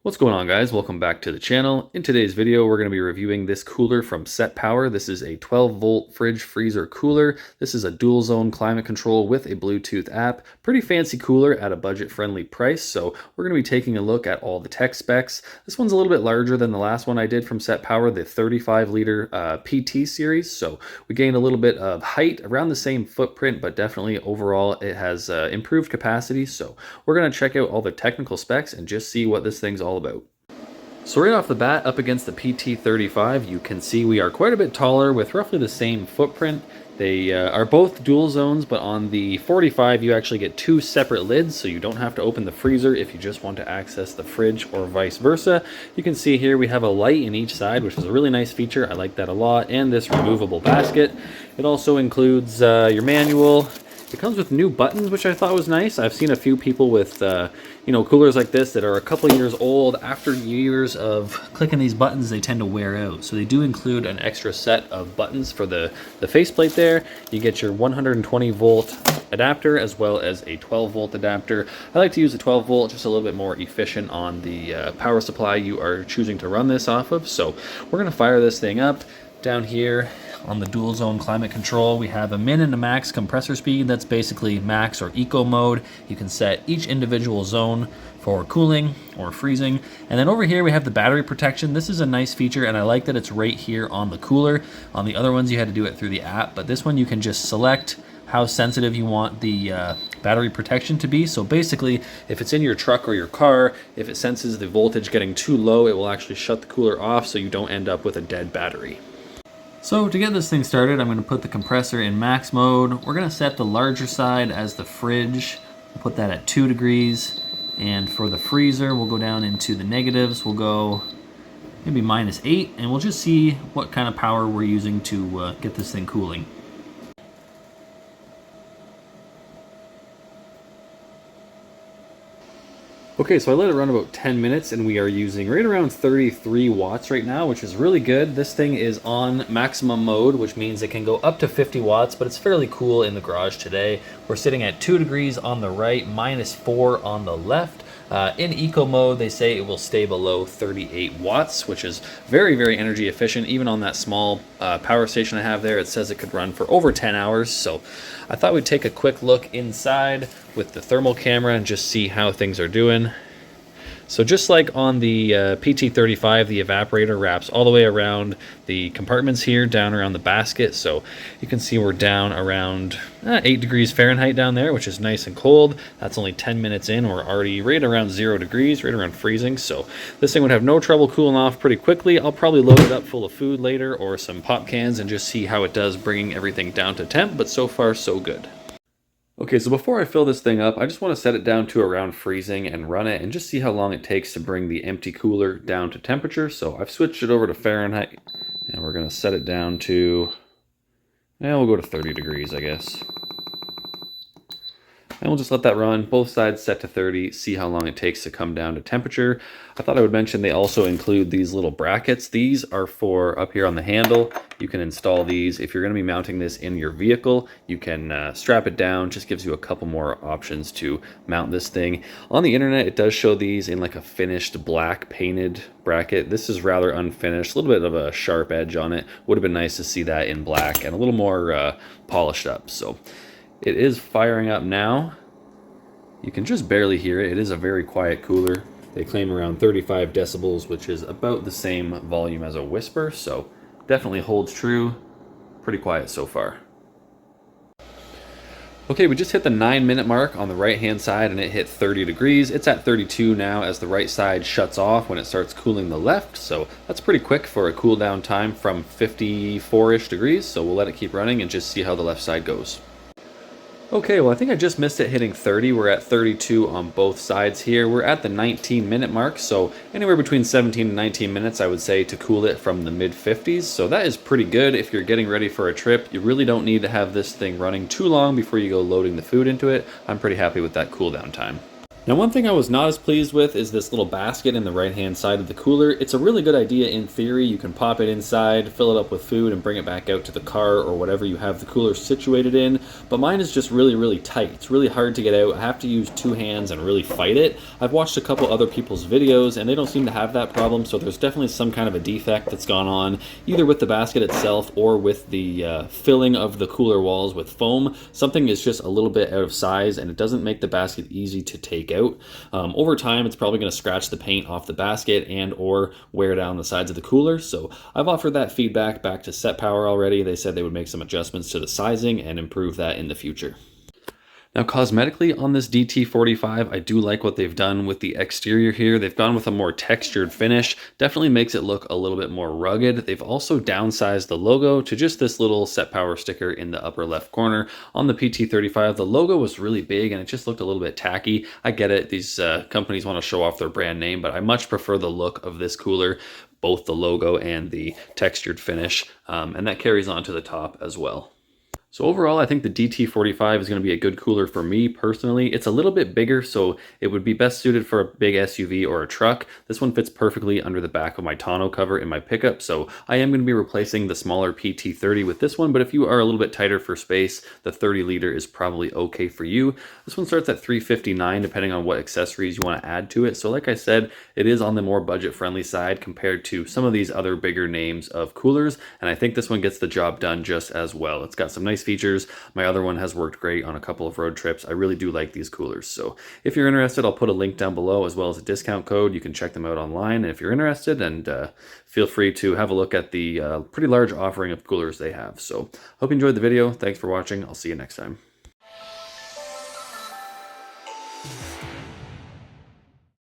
What's going on, guys? Welcome back to the channel. In today's video, we're going to be reviewing this cooler from Setpower. This is a 12-volt fridge freezer cooler. This is a dual zone climate control with a Bluetooth app. Pretty fancy cooler at a budget-friendly price. So we're going to be taking a look at all the tech specs. This one's a little bit larger than the last one I did from Setpower, the 35-liter PT series. So we gained a little bit of height, around the same footprint, but definitely overall it has improved capacity. So we're going to check out all the technical specs and just see what this thing's all about. So right off the bat, up against the PT35, you can see we are quite a bit taller with roughly the same footprint. They are both dual zones, but on the 45 you actually get two separate lids, so you don't have to open the freezer if you just want to access the fridge or vice versa. You can see here we have a light in each side, which is a really nice feature. I like that a lot, and this removable basket. It also includes your manual. It comes with new buttons, which I thought was nice. I've seen a few people with, coolers like this that are a couple years old. After years of clicking these buttons, they tend to wear out. So they do include an extra set of buttons for the faceplate there. You get your 120 volt adapter as well as a 12 volt adapter. I like to use the 12 volt, just a little bit more efficient on the power supply you are choosing to run this off of. So we're gonna fire this thing up. Down here on the dual zone climate control, we have a min and a max compressor speed. That's basically max or eco mode. You can set each individual zone for cooling or freezing. And then over here we have the battery protection. This is a nice feature, and I like that it's right here on the cooler. On the other ones you had to do it through the app, but this one you can just select how sensitive you want the battery protection to be. So basically, if it's in your truck or your car, if it senses the voltage getting too low, it will actually shut the cooler off so you don't end up with a dead battery. So to get this thing started, I'm going to put the compressor in max mode. We're going to set the larger side as the fridge. We'll put that at 2 degrees. And for the freezer, we'll go down into the negatives. We'll go maybe -8, and we'll just see what kind of power we're using to get this thing cooling. Okay, so I let it run about 10 minutes, and we are using right around 33 watts right now, which is really good. This thing is on maximum mode, which means it can go up to 50 watts, but it's fairly cool in the garage today. We're sitting at 2 degrees on the right, -4 on the left. In eco mode, they say it will stay below 38 watts, which is very, very energy efficient. Even on that small power station I have there, it says it could run for over 10 hours. So I thought we'd take a quick look inside with the thermal camera and just see how things are doing. So just like on the PT35, the evaporator wraps all the way around the compartments here, down around the basket. So you can see we're down around 8 degrees Fahrenheit down there, which is nice and cold. That's only 10 minutes in. We're already right around 0 degrees, right around freezing. So this thing would have no trouble cooling off pretty quickly. I'll probably load it up full of food later or some pop cans and just see how it does bringing everything down to temp, but so far so good. Okay, so before I fill this thing up, I just want to set it down to around freezing and run it and just see how long it takes to bring the empty cooler down to temperature. So I've switched it over to Fahrenheit, and we're going to set it down to, we'll go to 30 degrees, I guess. And we'll just let that run, both sides set to 30, see how long it takes to come down to temperature. I thought I would mention they also include these little brackets. These are for up here on the handle. You can install these. If you're going to be mounting this in your vehicle, you can strap it down. Just gives you a couple more options to mount this thing. On the internet, it does show these in like a finished black painted bracket. This is rather unfinished, a little bit of a sharp edge on it. Would have been nice to see that in black and a little more polished up. So it is firing up now. You can just barely hear it. It is a very quiet cooler. They claim around 35 decibels, which is about the same volume as a whisper, so definitely holds true. Pretty quiet so far. Okay, we just hit the 9-minute mark on the right-hand side, and it hit 30 degrees. It's at 32 now as the right side shuts off when it starts cooling the left, so that's pretty quick for a cool down time from 54-ish degrees, so we'll let it keep running and just see how the left side goes. Okay, well I think I just missed it hitting 30. We're at 32 on both sides here. We're at the 19-minute mark, so anywhere between 17 and 19 minutes I would say to cool it from the mid-50s. So that is pretty good if you're getting ready for a trip. You really don't need to have this thing running too long before you go loading the food into it. I'm pretty happy with that cool down time. Now, one thing I was not as pleased with is this little basket in the right-hand side of the cooler. It's a really good idea in theory. You can pop it inside, fill it up with food, and bring it back out to the car or whatever you have the cooler situated in. But mine is just really, really tight. It's really hard to get out. I have to use two hands and really fight it. I've watched a couple other people's videos, and they don't seem to have that problem, so there's definitely some kind of a defect that's gone on, either with the basket itself or with the filling of the cooler walls with foam. Something is just a little bit out of size, and it doesn't make the basket easy to take out. Over time, it's probably going to scratch the paint off the basket and or wear down the sides of the cooler. So I've offered that feedback back to Setpower already. They said they would make some adjustments to the sizing and improve that in the future. Now, cosmetically on this DT45, I do like what they've done with the exterior here. They've gone with a more textured finish, definitely makes it look a little bit more rugged. They've also downsized the logo to just this little Setpower sticker in the upper left corner. On the PT35, the logo was really big and it just looked a little bit tacky. I get it, these companies want to show off their brand name, but I much prefer the look of this cooler, both the logo and the textured finish, and that carries on to the top as well. So overall, I think the DT45 is going to be a good cooler for me personally. It's a little bit bigger, so it would be best suited for a big SUV or a truck. This one fits perfectly under the back of my tonneau cover in my pickup, so I am going to be replacing the smaller PT30 with this one, but if you are a little bit tighter for space, the 30 liter is probably okay for you. This one starts at $359 depending on what accessories you want to add to it. So like I said, it is on the more budget-friendly side compared to some of these other bigger names of coolers, and I think this one gets the job done just as well. It's got some nice features. My other one has worked great on a couple of road trips. I really do like these coolers. So if you're interested, I'll put a link down below as well as a discount code. You can check them out online. And if you're interested, and feel free to have a look at the pretty large offering of coolers they have. So hope you enjoyed the video. Thanks for watching. I'll see you next time.